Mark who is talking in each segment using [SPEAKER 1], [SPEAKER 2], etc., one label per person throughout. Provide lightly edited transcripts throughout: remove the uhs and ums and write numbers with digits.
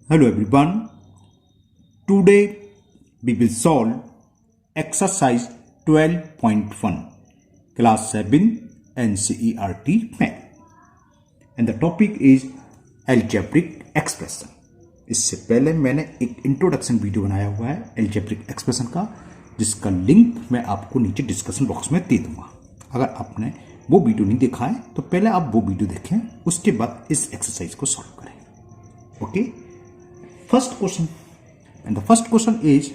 [SPEAKER 1] Hello everyone. Today we will solve exercise 12.1 class 7 NCERT math and the topic is algebraic expression. इससे पहले मैंने एक introduction video बनाया हुआ है algebraic expression का, जिसका लिंक मैं आपको नीचे डिस्क्रिप्शन बॉक्स में दे दूंगा। अगर आपने वो वीडियो नहीं देखा है तो पहले आप वो वीडियो देखें, उसके बाद इस एक्सरसाइज को सॉल्व करें। Okay, first question, and the first question is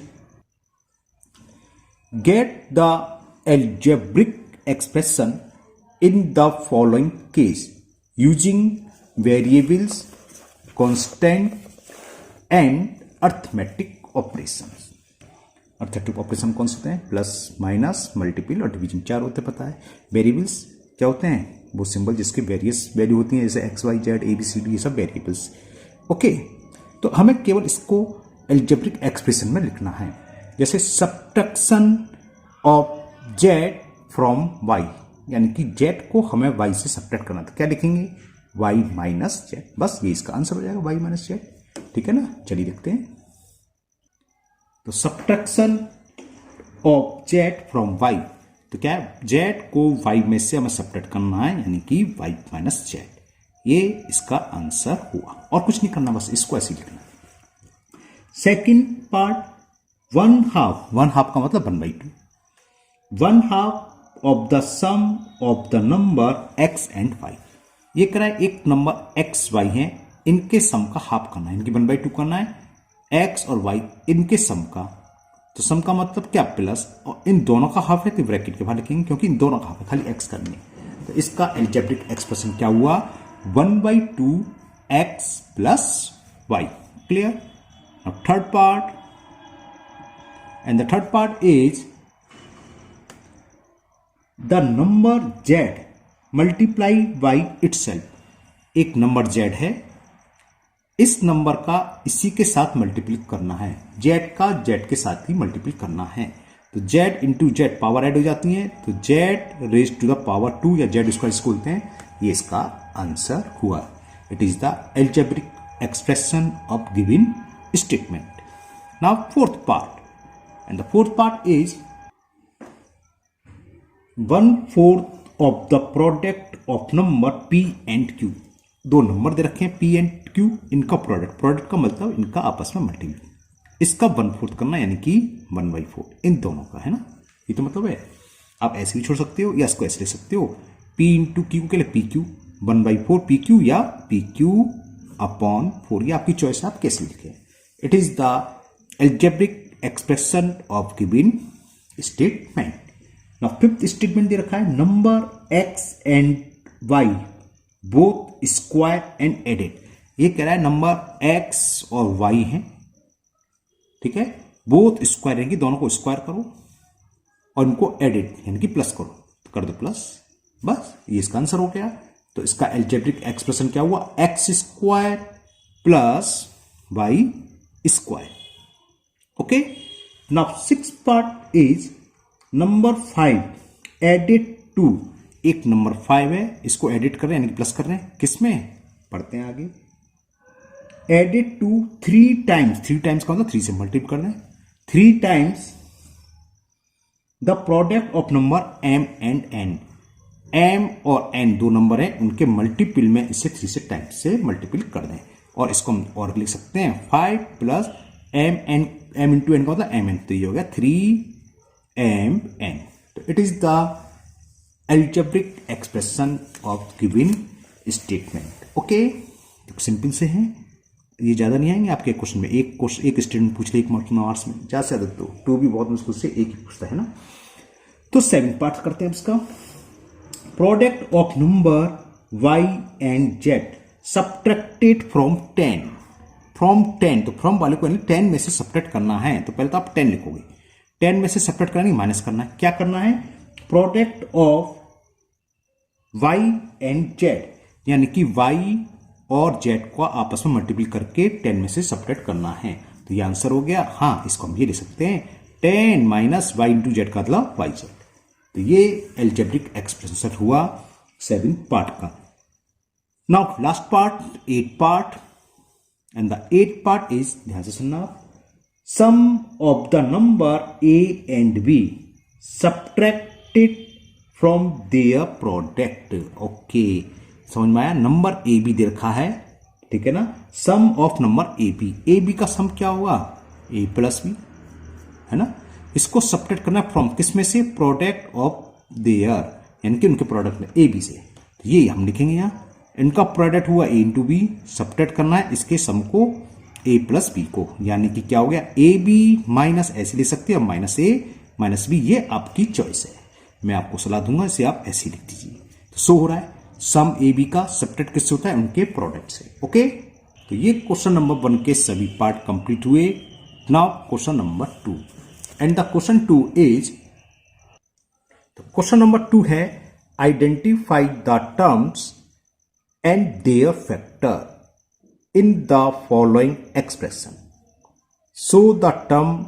[SPEAKER 1] get the algebraic expression in the following case using variables, constant and arithmetic operations. Arithmetic operation कौन से होते हैं? प्लस, माइनस, मल्टीपल और डिवीजन, चार होते हैं, पता है। वेरिएबल्स क्या होते हैं? वो सिंबल जिसके वेरियस वैल्यू होती हैं, जैसे X Y Z A B C D, ये सब वेरिएबल्स। ओके, तो हमें केवल इसको एल्जेब्रिक एक्सप्रेशन में लिखना है। जैसे subtraction of Z from Y, यानी कि जेड को हमें वाई से सब्ट्रैक्ट करना, तो क्या लिखेंगे? Y minus Z. बस ये इसका आंसर हो जाएगा, वाई माइनस जेड। ठीक है ना, चलिए देखते हैं। तो subtraction of Z from Y, तो क्या है? जेड को वाई में से हमें सब्ट्रैक्ट करना है, यानी कि वाई माइनस जेड। ये इसका आंसर हुआ, और कुछ नहीं करना, बस इसको ऐसे लिखना। सेकंड पार्ट, वन हाफ का मतलब 1/2, 1/2 of the sum of the number X and Y. ये कह रहा है एक नंबर एक्स वाई है, इनके सम का हाफ करना है, इनकी 1/2 करना है। एक्स और वाई इनके सम का, तो सम का मतलब क्या? प्लस, और इन दोनों का हाफ है तो ब्रैकेट के बाहर लिखेंगे, क्योंकि इन दोनों का हाफ है, खाली एक्स करनी है। तो इसका एल्जेब्रिक एक्सप्रेशन क्या हुआ? 1/2 x plus y. Clear? Now third part, and the third part is the number z multiplied by itself. एक नंबर z है, इस नंबर का इसी के साथ मल्टीप्लाई करना है, z का z के साथ ही मल्टीप्लाई करना है। तो z into Z power add हो जाती है, तो z raise to the power 2 या z स्क्वायर इसको बोलते हैं। ये इसका आंसर हुआ। It is the algebraic expression of given statement. Now fourth part, and the fourth part is 1/4 of the product of number p and q। दो number दे रखे हैं p एंड q, इनका प्रोडक्ट का मतलब इनका आपस में मल्टीप्लाई, इसका 1/4 करना, यानी कि 1/4 इन दोनों का, है ना। ये तो मतलब है, आप ऐसे भी छोड़ सकते हो या इसको ऐसे ले सकते हो, p इंटू क्यू के लिए PQ 1/4 PQ या PQ अपॉन 4, ये आपकी चॉइस है, आप कैसे लिखें। It is the algebraic expression of given statement. Now fifth statement दे रखा है, number x and y both square and added. ये कह रहा है नंबर x और y हैं, ठीक है, बोथ स्क्वायर, यानी कि दोनों को स्क्वायर करो और इनको एडेड यानी कि प्लस करो, तो कर दो प्लस, बस ये इसका आंसर हो गया। तो इसका एल्जेब्रिक एक्सप्रेशन क्या हुआ? X square plus Y square. Okay, now six part is number 5 added to. एक नंबर 5 है, इसको एडिट कर रहे हैं यानी कि प्लस कर रहे हैं, किसमें? पढ़ते हैं आगे। एडेड टू 3 टाइम्स, 3 टाइम्स का मतलब 3 से मल्टीप्लाई कर रहे हैं, 3 times the product of number m and n। m और n दो नंबर हैं, उनके मल्टीपल में इसे 3 से टाइम्स से मल्टीपल कर दें, और इसको हम और लिख सकते हैं 5 प्लस m इंटू n का मतलब mn, तो ये हो गया 3mn। तो it is the algebraic expression of given statement. Okay, simple से हैं, ये ज्यादा नहीं आएंगे आपके क्वेश्चन में। एक स्टेटमेंट पूछ ले 1 मार्क्स में, ज्यादा से ज्यादा टू भी बहुत मुश्किल से एक ही पूछता है ना। तो 7 पार्ट करते हैं इसका। Product of number y and z subtracted from 10। From 10, तो फ्रॉम वाले को 10 में से सब्ट्रैक्ट करना है, तो पहले तो आप 10 लिखोगे, 10 में से सब्ट्रैक्ट करना, माइनस करना है। क्या करना है? Product of y and z, यानी कि y और z को आपस में मल्टीप्लाई करके 10 में से सब्ट्रैक्ट करना है, तो ये आंसर हो गया। हाँ, इसको हम ये ले सकते हैं, 10 माइनस y इंटू जेड का मतलब yz। तो ये एल्जेब्रिक एक्सप्रेशन हुआ 7 पार्ट का। Now last part, 8 part, and the 8th part is, ध्यान से सुनना, sum of the number A and B subtracted from their product. Okay, समझ में आया? नंबर ए बी दे रखा है, ठीक है ना, सम ऑफ नंबर ए बी का सम क्या होगा, ए प्लस बी, है ना, इसको सब्ट्रैक्ट करना फ्रॉम किसमें से, प्रोडक्ट ऑफ देयर, यानी कि उनके प्रोडक्ट में ए बी से, तो ये हम लिखेंगे यहां, इनका प्रोडक्ट हुआ ए इंटू बी, सब्ट्रैक्ट करना है इसके सम को ए प्लस बी को, यानी कि क्या हो गया, ए बी माइनस, ऐसे ले सकते हैं, माइनस ए माइनस बी, ये आपकी चॉइस है, मैं आपको सलाह दूंगा इसे आप ऐसे लिख दीजिए। तो शो हो रहा है सम ए बी का सब्ट्रैक्ट किससे होता है, उनके प्रोडक्ट से। ओके, तो ये क्वेश्चन नंबर 1 के सभी पार्ट कंप्लीट हुए। Now question number 2, and the question 2 is, तो क्वेश्चन नंबर 2 है, identify the terms and their factor in the following expression, show the term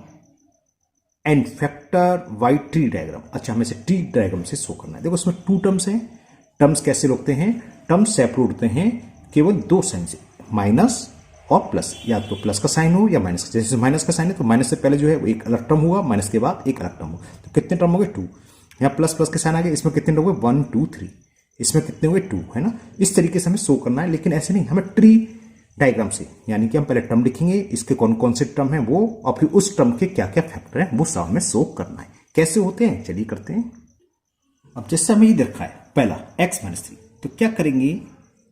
[SPEAKER 1] and factor by tree diagram. अच्छा, हमें से tree diagram से show करना है। देखो इसमें 2 टर्म्स हैं, टर्म्स कैसे लिखते हैं, टर्म्स सेपरेट होते हैं केवल 2 साइन से, माइनस और प्लस, या तो प्लस का साइन हो या माइनस का, जैसे माइनस का साइन है तो माइनस से पहले जो है एक अलग टर्म होगा, माइनस के बाद एक अलग टर्म होगा, तो कितने टर्म हो गए, 2। यहाँ प्लस प्लस के साइन आ गए, इसमें कितने हो गए, 1 2 3, इसमें कितने हुए, 2, है ना। इस तरीके से हमें शो करना है, लेकिन ऐसे नहीं, हमें ट्री डायग्राम से, यानी कि हम पहले टर्म लिखेंगे, इसके कौन कौन से टर्म है वो, और फिर उस टर्म के क्या क्या फैक्टर है वो सब हमें शो करना है। कैसे होते हैं, चलिए करते हैं। अब जैसे हमें ये देखा है, पहला x माइनस 3, तो क्या करेंगे,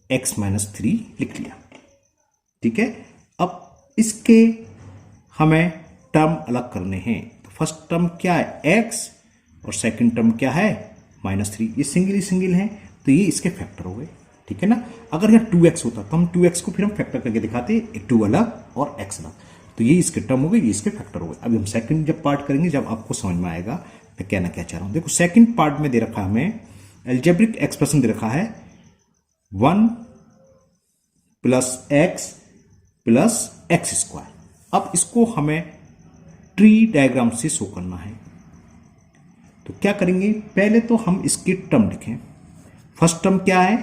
[SPEAKER 1] x माइनस 3 लिख लिया, ठीक है। अब इसके हमें टर्म अलग करने हैं, तो फर्स्ट टर्म क्या है, x, और सेकंड टर्म क्या है, -3, ये सिंगल ही सिंगल है, तो ये इसके फैक्टर हो गए, ठीक है ना। अगर यहाँ 2x होता तो हम 2x को फिर हम फैक्टर करके दिखाते, 2 अलग और x अलग, तो ये इसके टर्म हो गए, ये इसके फैक्टर हो गए। अभी हम सेकंड जब पार्ट करेंगे, जब आपको समझ में आएगा मैं कहना क्या चाह रहा हूं। देखो सेकंड पार्ट में दे रखा हमें एल्जेब्रिक एक्सप्रेशन दे रखा है 1 plus x plus x square. अब इसको हमें ट्री डायग्राम से शो करना है, तो क्या करेंगे, पहले तो हम इसकी टर्म लिखें। फर्स्ट टर्म क्या है,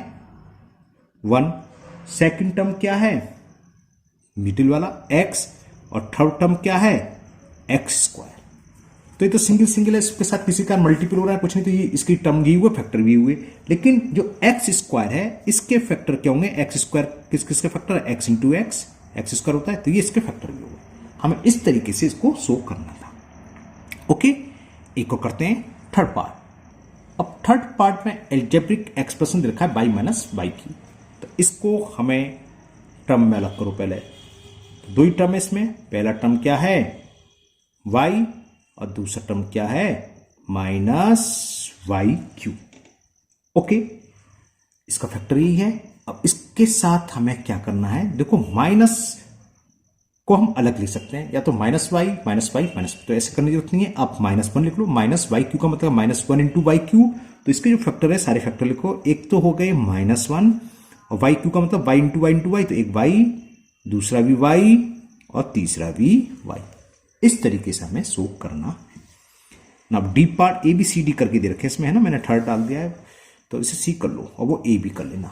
[SPEAKER 1] 1, सेकंड टर्म क्या है, मिडिल वाला x, और थर्ड टर्म क्या है, एक्स स्क्वायर। तो ये तो सिंगल सिंगल है, इसके साथ किसी का मल्टीपल हो रहा है कुछ नहीं, तो ये इसकी टर्म भी हुए, फैक्टर भी हुए। लेकिन जो एक्स स्क्वायर है, इसके फैक्टर क्या होंगे, एक्स स्क्वायर किस किसके फैक्टर है, x into x, x square होता है, तो ये इसके फैक्टर भी होंगे। हमें इस तरीके से इसको शो करना था। ओके, एक को करते हैं थर्ड पार्ट। अब थर्ड पार्ट में एल्जेब्रिक एक्सप्रेशन दे रखा है y माइनस y की, तो इसको हमें टर्म में अलग करो। पहले तो 2 ही टर्म है इसमें, पहला टर्म क्या है, y, और दूसरा टर्म क्या है, -y³। ओके, इसका फैक्टर यही है। अब इसके साथ हमें क्या करना है, देखो माइनस को हम अलग लिख सकते हैं, या तो -y, तो ऐसे करने की जरूरत नहीं है, आप -1 लिख लो। -y³ का मतलब -1 इंटू y³, तो इसके जो फैक्टर है सारे फैक्टर लिखो। एक तो हो गए -1, और y³ का मतलब y इंटू y, तो एक y, दूसरा भी y, और तीसरा भी y। इस तरीके से हमें शो करना है ना। डी पार्ट ABCD करके दे रखे इसमें, है ना, मैंने थर्ड डाल दिया है, तो इसे C कर लो और वो A भी कर लेना।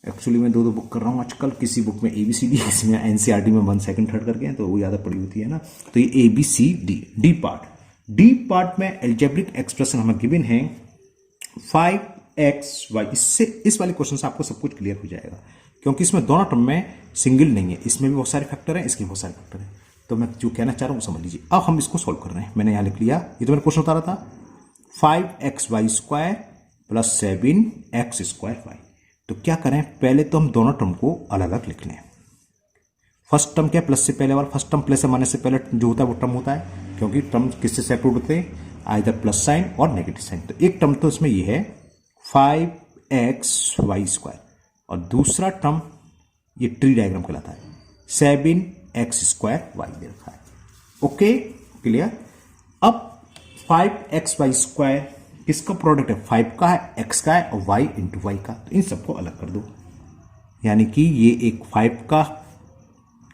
[SPEAKER 1] एक्चुअली मैं 2 बुक कर रहा हूँ आजकल, किसी बुक में ABCD, किसी में NCERT में 1 सेकंड थर्ड करके हैं, तो वो ज़्यादा पड़ी होती है ना। तो ये ABCD। डी पार्ट में एल्जेब्रिक एक्सप्रेशन हमें गिवन है 5xy। इससे इस वाले क्वेश्चन से आपको सब कुछ क्लियर हो जाएगा, क्योंकि इसमें दोनों टर्म में सिंगल नहीं है, इसमें भी बहुत सारे फैक्टर हैं, इसके बहुत सारे फैक्टर हैं। तो मैं जो कहना चाह रहा हूँ समझ लीजिए। अब हम इसको सॉल्व कर रहे हैं, मैंने यहाँ लिख लिया, ये तो मैंने क्वेश्चन उतारा था, 5xy² प्लस 7x²y। तो क्या करें, पहले तो हम दोनों टर्म को अलग अलग लिख लें। फर्स्ट टर्म क्या, प्लस से पहले वाला, फर्स्ट टर्म प्लस से माइनस से पहले जो होता है वो टर्म होता है, क्योंकि टर्म किससे सेपरेट होते हैं, आइदर प्लस साइन और नेगेटिव साइन। तो एक टर्म तो इसमें ये है 5xy², और दूसरा टर्म ये ट्री डायग्राम कहलाता है, 7x²y दे रखा है। Okay, clear. अब 5xy² किसका प्रोडक्ट है, 5 का है, x का है, और y इंटू वाई का, तो इन सबको अलग कर दो। यानी कि ये एक 5 का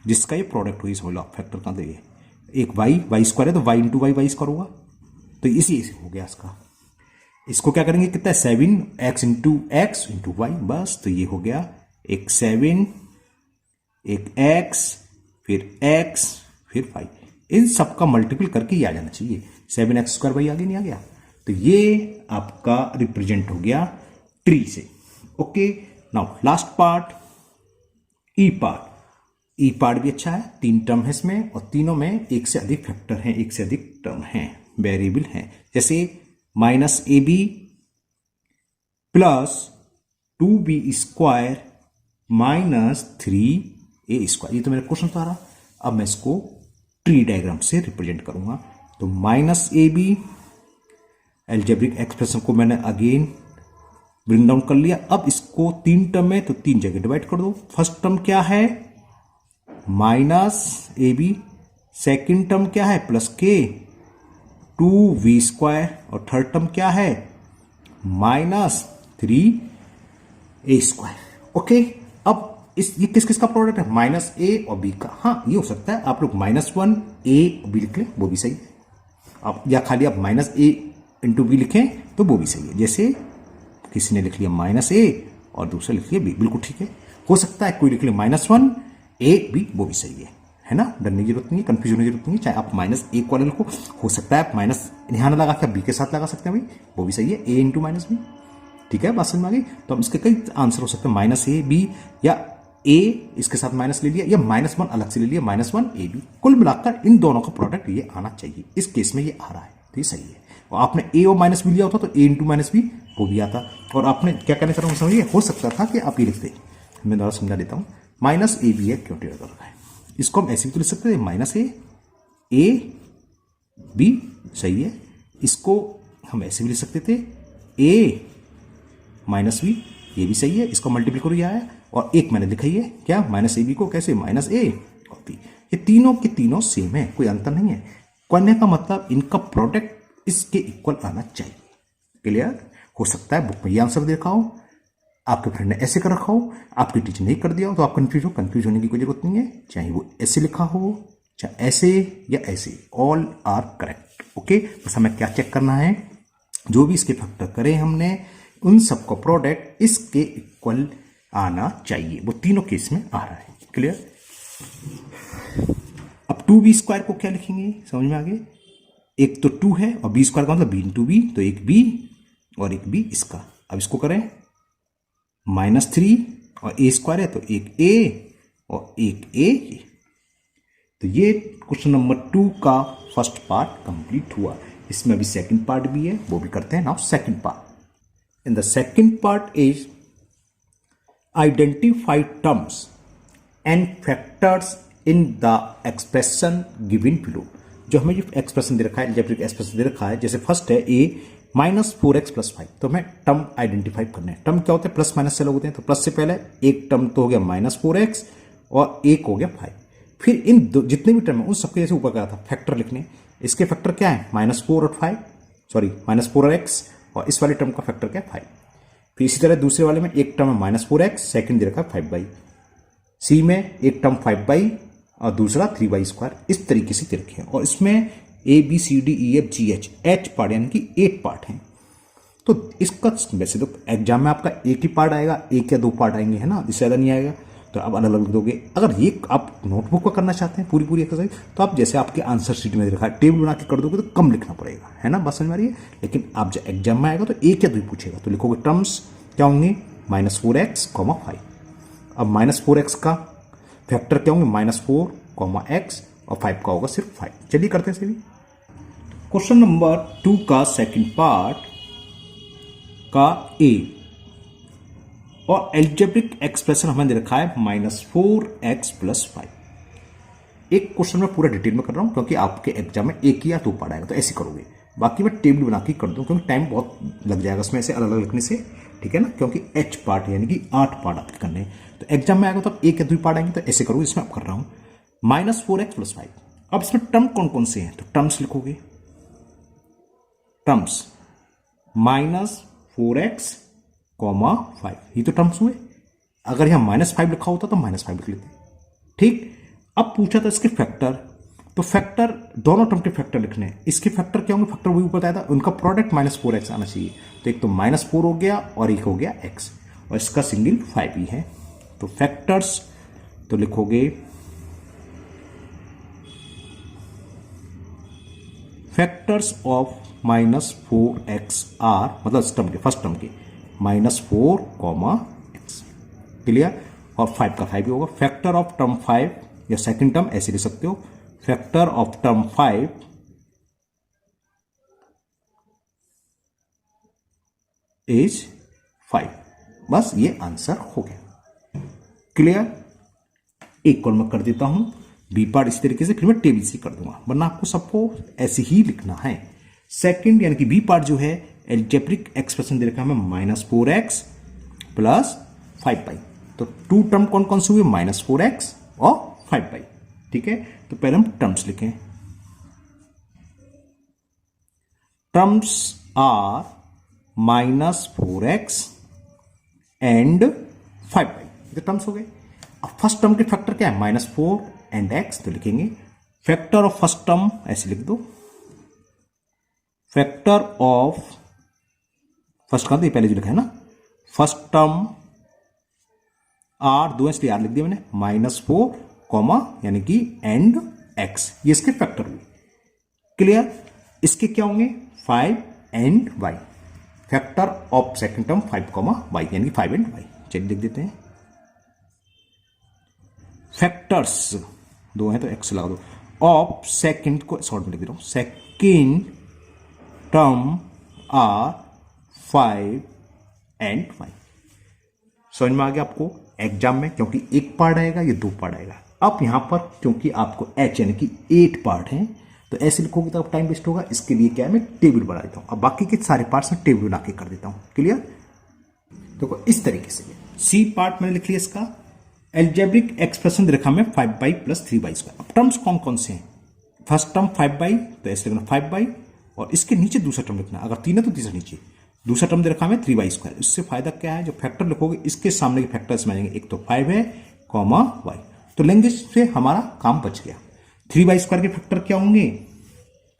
[SPEAKER 1] जिसका ये प्रोडक्ट हुई, समझ लो आप फैक्टर का, तो ये एक y² है, तो y इंटू वाई स्क्वायर होगा, तो इसी हो गया इसका। इसको क्या करेंगे, कितना है, 7x इंटू वाई, बस। तो ये हो गया एक 7 एक x, फिर x, फिर 5, इन सब का मल्टीपल करके ये आ जाना चाहिए 7x² भाई, आगे नहीं आ गया? तो ये आपका रिप्रेजेंट हो गया ट्री से। ओके, नाउ लास्ट पार्ट, ई पार्ट। ई पार्ट भी अच्छा है, 3 टर्म है इसमें और तीनों में एक से अधिक फैक्टर हैं, एक से अधिक टर्म हैं, वेरिएबल हैं। जैसे -ab प्लस 2b² -3a², ये तो मेरा क्वेश्चन था रहा। अब मैं इसको ट्री डायग्राम से रिप्रेजेंट करूंगा। तो -ab, एल्जेब्रिक एक्सप्रेशन को मैंने अगेन ब्रिंग डाउन कर लिया। अब इसको 3 टर्म में, तो 3 जगह डिवाइड कर दो। फर्स्ट टर्म क्या है? -ab, सेकेंड टर्म क्या है? +k 2v², और थर्ड टर्म क्या है? -3a²। ओके, अब ये किस किस का प्रोडक्ट है? -a और b का। हाँ, ये हो सकता है आप लोग -1a और b लिख लें, वो भी सही है। आप या खाली आप -a × b लिखें तो वो भी सही है। जैसे किसी ने लिख लिया -a और दूसरा लिख लिया b, बिल्कुल ठीक है। हो सकता है कोई लिख ले -1a b, वो भी सही है ना? डरने की जरूरत नहीं है, कंफ्यूजन की जरूरत नहीं है। चाहे आप -a वाले लिखो, हो सकता है आप माइनस यहाँ लगा के b के साथ लगा सकते हैं भाई, वो भी सही है, a × -b। ठीक है, बात समझ में आ गई? तो हम इसके कई आंसर हो सकते हैं, -a b, या a इसके साथ माइनस ले लिया, या -1 अलग से ले लिया, -1a b। कुल मिलाकर इन दोनों का प्रोडक्ट ये आना चाहिए। इस केस में ये आ रहा है, तो ये सही है। और आपने a और -b लिया होता तो a × -b वो भी आता। और आपने क्या कहना चाह रहा हूँ समझिए, हो सकता था कि आप ये लिखते, मैं दोबारा समझा देता हूँ। -ab है, क्यों टेढ़ा कर रखा है? इसको हम ऐसे भी तो लिख सकते थे, -a b, सही है। इसको हम ऐसे भी लिख सकते थे, a -b, ये भी सही है। इसको मल्टीप्लाई करो, यह है, और एक मैंने लिखा ही है क्या? -ab को कैसे? -a और b। ये तीनों के तीनों सेम है, कोई अंतर नहीं है। कहने का मतलब इनका प्रोडक्ट इसके इक्वल आना चाहिए। क्लियर? हो सकता है बुक में ये आंसर दे रखा हो, आपके फ्रेंड ने ऐसे कर रखा हो, आपकी टीचर नहीं कर दिया हो, तो आप कंफ्यूज होने की कोई जरूरत नहीं है। चाहे वो ऐसे लिखा हो, चाहे ऐसे या ऐसे, ऑल आर करेक्ट। ओके, बस हमें क्या चेक करना है? जो भी इसके फैक्टर करे हमने, उन सबका प्रोडक्ट इसके इक्वल आना चाहिए। वो तीनों केस में आ रहा है। क्लियर? अब 2b² को क्या लिखेंगे, समझ में आ गए? एक तो 2 है और b² का मतलब b × b, तो एक b और एक b इसका। अब इसको करें -3 और a² है, तो एक a और एक a। तो ये क्वेश्चन नंबर 2 का फर्स्ट पार्ट कंप्लीट हुआ। इसमें अभी सेकंड पार्ट भी है, वो भी करते हैं। Now second part. In the second part is identify terms and factors in the expression given below. जो हमें जो एक्सप्रेशन दे रखा है, एल्जेब्रिक एक्सप्रेशन दे रखा है, जैसे फर्स्ट है a -4x + 5, तो हमें टर्म आइडेंटिफाई करना है। टर्म क्या होते हैं? प्लस माइनस से लोग होते हैं, तो प्लस से पहले एक टर्म तो हो गया -4x और एक हो गया 5। फिर इन जितने भी टर्म है उन सबके जैसे ऊपर कहा था फैक्टर लिखने। इसके फैक्टर क्या है? -4 और 5, सॉरी -4 और x, और इस वाले टर्म का फैक्टर क्या है? 5। फिर इसी तरह दूसरे वाले में एक टर्म है -4x, सेकंड दे रखा है 5/, सी में एक टर्म 5/, और दूसरा 3/²। इस तरीके से दे रखे हैं, और इसमें A B C D E F G H part यानी कि 8 पार्ट हैं। तो इसका वैसे तो एग्जाम में आपका एक ही पार्ट आएगा, एक या 2 पार्ट आएंगे, है ना, इससे ज़्यादा नहीं आएगा। तो आप अलग अलग दोगे। अगर ये आप नोटबुक पर करना चाहते हैं पूरी एक्सरसाइज, तो आप जैसे आपके आंसर शीट में दिखा टेबल बना के कर दोगे तो कम लिखना पड़ेगा, है ना, बात समझ में आ रही है। लेकिन आप जब एग्जाम में आएगा तो एक या 2 पूछेगा, तो लिखोगे टर्म्स क्या होंगे? -4x, 5। अब -4x का फैक्टर क्या होंगे? -4, x, और 5 का होगा सिर्फ 5। चलिए करते हैं सभी। क्वेश्चन नंबर 2 का सेकंड पार्ट का ए, और एल्जेब्रिक एक्सप्रेशन हमें दे रखा है -4x + 5। एक क्वेश्चन में पूरा डिटेल में कर रहा हूं क्योंकि आपके एग्जाम में एक या 2 पार्ट आएगा, तो ऐसे करोगे। बाकी मैं टेबल बना के कर दूं क्योंकि टाइम बहुत लग जाएगा उसमें ऐसे अलग अलग लिखने से, ठीक है ना, क्योंकि H पार्ट यानी कि 8 पार्ट आपके करने हैं। तो एग्जाम में आएगा तो एक या 2 पार्ट आएंगे, तो ऐसे करोगे। इसमें आप कर रहा हूं -4x + 5। अब इसमें टर्म कौन कौन से हैं? तो टर्म्स लिखोगे, टर्म्स -4x, 5, ये तो टर्म्स हुए। अगर यहां -5 लिखा होता तो -5 लिख लेते, ठीक। अब पूछा था इसके फैक्टर, तो फैक्टर दोनों टर्म के फैक्टर लिखने हैं। इसके फैक्टर क्या होंगे? फैक्टर वही ऊपर बताया था, उनका प्रोडक्ट -4x आना चाहिए। तो एक तो -4 हो गया और एक हो गया x, और इसका सिंगल 5 ही है। तो फैक्टर्स तो लिखोगे फैक्टर्स ऑफ -4x आर, मतलब इस टर्म के फर्स्ट टर्म के -4, क्लियर। और 5 का 5 भी होगा। फैक्टर ऑफ टर्म 5 या सेकंड टर्म ऐसे लिख सकते हो, फैक्टर ऑफ टर्म 5 इज 5। बस ये आंसर हो गया, क्लियर। एक कॉल मैं कर देता हूं बी पार्ट इस तरीके से, फिर मैं टेबल से कर दूंगा, वरना आपको सबको ऐसे ही लिखना है। सेकंड यानी कि बी पार्ट जो है एल्जेब्रिक एक्सप्रेशन दे रखा है हमें -4x प्लस 5y। तो टू टर्म कौन कौन से हुए, -4x और 5y, ठीक है। तो पहले हम टर्म्स लिखें। Terms are -4x and 5y, ये टर्म्स हो गए। अब फर्स्ट टर्म के फैक्टर क्या है, -4 एंड x, तो लिखेंगे फैक्टर ऑफ फर्स्ट टर्म, ऐसे लिख दो, फैक्टर ऑफ फर्स्ट का, तो पहले जो लिखा है ना, फर्स्ट टर्म आर, दो इसलिए आर लिख दिया मैंने, -4 यानी कि एंड x, ये इसके फैक्टर हुए, क्लियर। इसके क्या होंगे, 5 and y, factor of second term 5, y, यानी 5 एंड y। चलिए लिख देते हैं, फैक्टर्स दो हैं तो x लगा दो, ऑफ सेकंड को शॉर्ट में लिख दे रहा हूं, second term are 5 and y। समझ में आ गया आपको एग्जाम में, क्योंकि एक पार्ट आएगा, ये दो पार्ट आएगा। अब यहां पर क्योंकि आपको h यानी कि 8 पार्ट हैं, तो ऐसे लिखोगे तो टाइम वेस्ट होगा। इसके लिए क्या है, मैं टेबल बना देता हूं। अब बाकी के सारे पार्ट्स में टेबल बना के कर देता हूं, क्लियर। देखो इस तरीके से सी पार्ट मैंने लिख लिया, इसका एल्जेब्रिक एक्सप्रेशन रेखा में 5y प्लस 3y²। अब टर्म्स कौन कौन से हैं, फर्स्ट टर्म 5y, तो ऐसे लिखना 5y, और इसके नीचे दूसरा टर्म लिखना, अगर 3 है तो तीसरा नीचे दूसरा टर्म दे रखा है 3y²। इससे फायदा क्या है, जो फैक्टर लिखोगे इसके सामने के फैक्टर्स में आएंगे, एक तो 5 है, y, तो लैंग्वेज से हमारा काम बच गया। 3y² के फैक्टर क्या होंगे,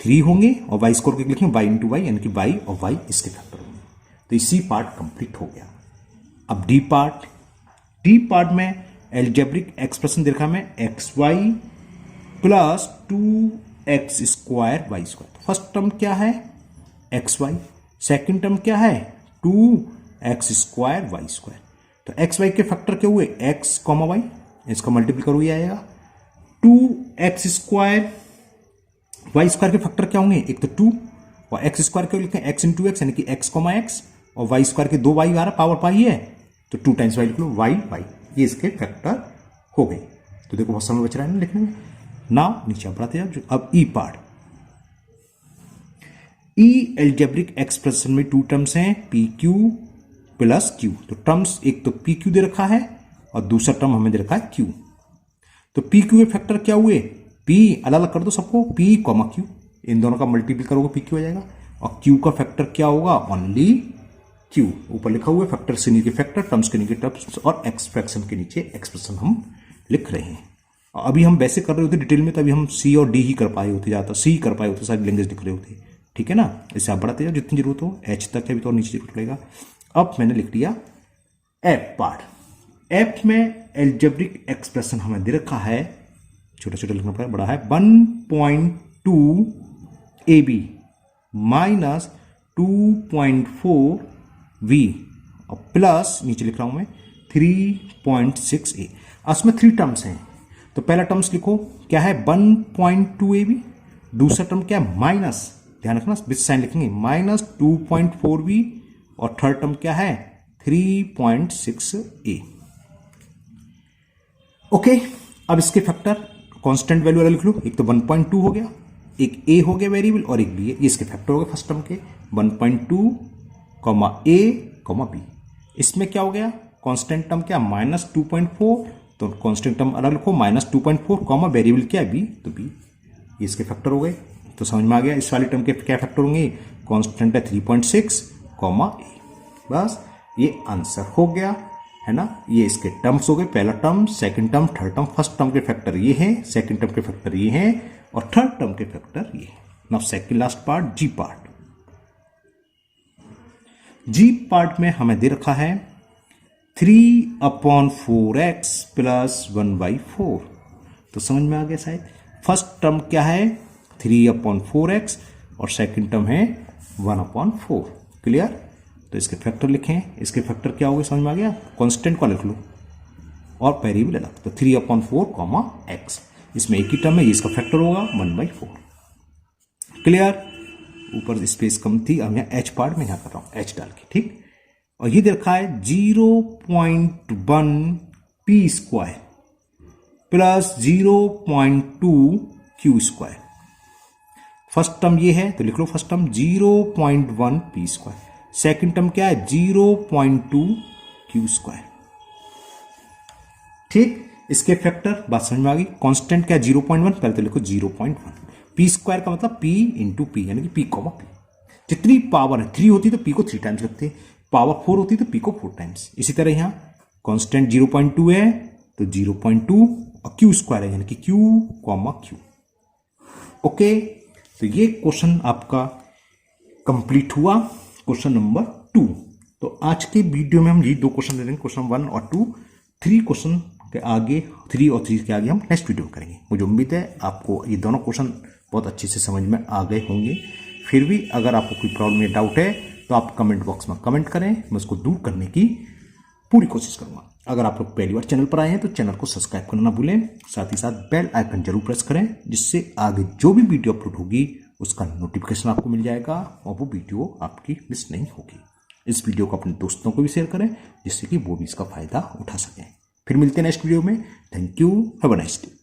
[SPEAKER 1] 3 होंगे, और y² के लिखेंगे y इंटू वाई, यानी कि y और y इसके फैक्टर होंगे। तो इसी पार्ट कंप्लीट हो गया। अब डी पार्ट में एल्जेब्रिक एक्सप्रेशन दे रखा है xy plus 2x² y²। First term क्या है, xy, सेकंड टर्म क्या है, 2x² y²। तो xy के फैक्टर क्या हुए, x, y, इसका मल्टीपल करो ये आएगा। 2x² y² के फैक्टर क्या होंगे, एक तो 2, और x² के लिखें x इंटू एक्स, यानी कि x, x, और y² के 2y आ रहा, पावर पाई है, तो 2 टाइम्स y लिख लो, y, ये इसके फैक्टर हो गए। तो देखो बहुत समय बच रहा है ना लिखने में। नाउ नीचे बढ़ाते हैं। अब ई पार्ट, ई एल्जेब्रिक एक्सप्रेशन में 2 टर्म्स हैं, PQ प्लस Q। तो टर्म्स एक तो PQ दे रखा है और दूसरा टर्म हमें दे रखा है Q। तो PQ के फैक्टर क्या हुए, P अलग अलग कर दो सबको, P, Q, इन दोनों का मल्टीपल करोगे PQ आ जाएगा, और Q का फैक्टर क्या होगा, ओनली Q। ऊपर लिखा हुआ है फैक्टर से नीचे फैक्टर, टर्म्स के नीचे टर्म्स, और एक्सप्रेशन के नीचे एक्सप्रेशन हम लिख रहे हैं। अभी हम वैसे कर रहे होते डिटेल में, तभी हम C और D ही कर पाए होते, ज्यादा C कर पाए होते, सारी लैंग्वेज लिख रहे होते, ठीक है ना। इसे आप बढ़ाते जाओ जितनी जरूरत हो, H तक है भी तो और नीचे जरूरत पड़ेगा। अब मैंने लिख दिया F पार्ट। F में एल्जेब्रिक एक्सप्रेशन हमें दे रखा है, छोटा छोटा लिखना पड़ेगा, बड़ा है, 1.2 AB माइनस 2.4 V और प्लस नीचे लिख रहा हूं मैं 3.6 A। उसमें 3 टर्म्स हैं, तो पहला टर्म्स लिखो क्या है, 1.2 AB, दूसरा टर्म क्या है, माइनस, ध्यान रखना विथ साइन लिखेंगे, माइनस 2.4 V, और थर्ड टर्म क्या है, 3.6 A। ओके, अब इसके फैक्टर कांस्टेंट वैल्यू वाला लिख लो, एक तो 1.2 हो गया, एक A हो गया वेरिएबल, और एक B है, ये इसके फैक्टर हो गए फर्स्ट टर्म के, 1.2, A, B। इसमें क्या हो गया, कांस्टेंट टर्म क्या, -2.4, तो कांस्टेंट टर्म अलग लिखो, -2.4, वेरिएबल क्या है B, तो B, ये इसके फैक्टर हो गए। तो समझ में आ गया इस वाले टर्म के क्या फैक्टर होंगे, कांस्टेंट है 3.6, A। बस ये आंसर हो गया है ना। ये इसके टर्म्स हो गए, पहला term, second term, third term. First term के फैक्टर ये हैं, सेकंड टर्म के फैक्टर ये हैं, और थर्ड टर्म के फैक्टर ये। नाउ सेकंड लास्ट पार्ट, जी पार्ट। जी पार्ट में हमें दे रखा है 3/4x प्लस 1/4। तो समझ में आ गया शायद। फर्स्ट टर्म क्या है 3/4x और सेकंड टर्म है 1/4। क्लियर। तो इसके फैक्टर लिखें, इसके फैक्टर क्या होगा समझ में आ गया। कांस्टेंट को लिख लो और वेरिएबल अलग। तो 3/4 x, इसमें एक ही टर्म है, ये इसका फैक्टर होगा 1/4। क्लियर। ऊपर स्पेस कम थी, अब यहाँ h पार्ट में यहाँ कर रहा हूं h डाल के, ठीक। और ये देखा है 0.1 p square plus 0.2 q square. First term ये है तो लिख लो first term 0.1 p square, second term क्या है 0.2 q स्क्वायर, ठीक। इसके फैक्टर बात समझ में आ गई। कांस्टेंट क्या 0.1, पहले तो लिखो 0.1। p स्क्वायर का मतलब p इंटू पी, यानी कि p, p। जितनी पावर है 3 होती तो p को 3 टाइम्स लिखते, पावर 4 होती तो p को 4 टाइम्स। इसी तरह यहां कांस्टेंट 0.2 है तो 0.2 और q स्क्वायर है यानी कि q, q। ओके, तो ये क्वेश्चन आपका कंप्लीट हुआ, क्वेश्चन नंबर 2। तो आज के वीडियो में हम ये 2 क्वेश्चन दे देंगे, क्वेश्चन 1 और 2। 3 क्वेश्चन के आगे, 3 और 3 के आगे हम नेक्स्ट वीडियो करेंगे। मुझे उम्मीद है आपको ये दोनों क्वेश्चन बहुत अच्छे से समझ में आ गए होंगे। फिर भी अगर आपको कोई प्रॉब्लम या डाउट है तो आप कमेंट बॉक्स में कमेंट करें, मैं उसको दूर करने की पूरी कोशिश करूंगा। अगर आप लोग पहली बार चैनल पर आए हैं तो चैनल को सब्सक्राइब करना ना भूलें, साथ ही साथ बेल आइकन जरूर प्रेस करें, जिससे आगे जो भी वीडियो अपलोड होगी उसका नोटिफिकेशन आपको मिल जाएगा और वो वीडियो आपकी मिस नहीं होगी। इस वीडियो को अपने दोस्तों को भी शेयर करें, जिससे कि वो भी इसका फायदा उठा सकें। फिर मिलते हैं नेक्स्ट वीडियो में। Thank you, have a nice day.